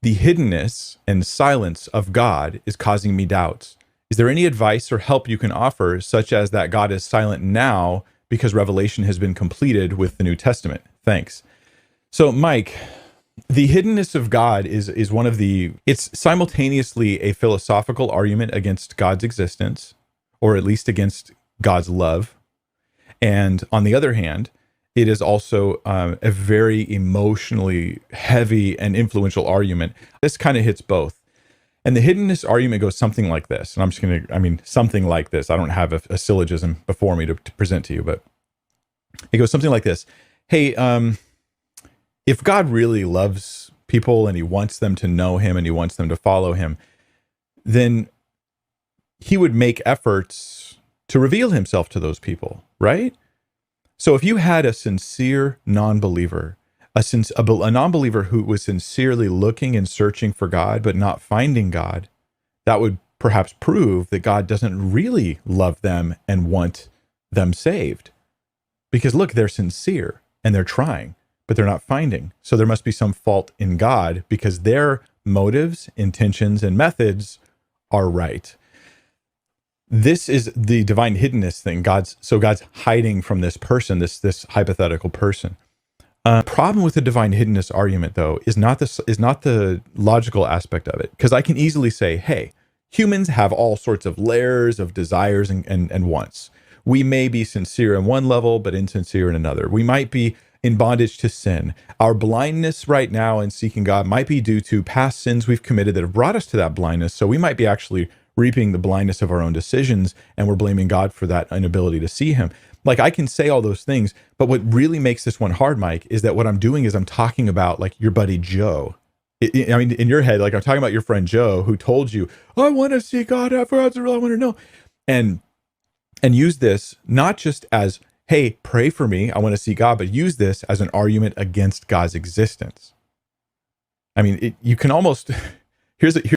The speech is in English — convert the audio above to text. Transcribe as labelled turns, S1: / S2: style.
S1: The hiddenness and silence of God is causing me doubts. Is there any advice or help you can offer, such as that God is silent now because revelation has been completed with the New Testament? Thanks. So, Mike, the hiddenness of God is one of it's simultaneously a philosophical argument against God's existence, or at least against God's love. And on the other hand, it is also a very emotionally heavy and influential argument. This kind of hits both. And the hiddenness argument goes something like this. And I'm just going to, something like this. I don't have a syllogism before me to present to you, but it goes something like this. Hey, if God really loves people and he wants them to know him and he wants them to follow him, then he would make efforts to reveal himself to those people, right? So if you had a sincere non-believer, a non-believer who was sincerely looking and searching for God, but not finding God, that would perhaps prove that God doesn't really love them and want them saved. Because look, they're sincere and they're trying, but they're not finding. So there must be some fault in God because their motives, intentions, and methods are right. This is the divine hiddenness thing. God's hiding from this person, this hypothetical person. Problem with the divine hiddenness argument, though, is not the logical aspect of it. Because I can easily say, hey, humans have all sorts of layers of desires and wants. We may be sincere in one level, but insincere in another. We might be in bondage to sin. Our blindness right now in seeking God might be due to past sins we've committed that have brought us to that blindness. So we might be actually reaping the blindness of our own decisions, and we're blaming God for that inability to see him. Like, I can say all those things, but what really makes this one hard, Mike, is that what I'm doing is I'm talking about like your buddy Joe. In your head, like I'm talking about your friend Joe who told you, I want to see God, I want to know. And use this not just as, hey, pray for me, I want to see God, but use this as an argument against God's existence. You can almost, here's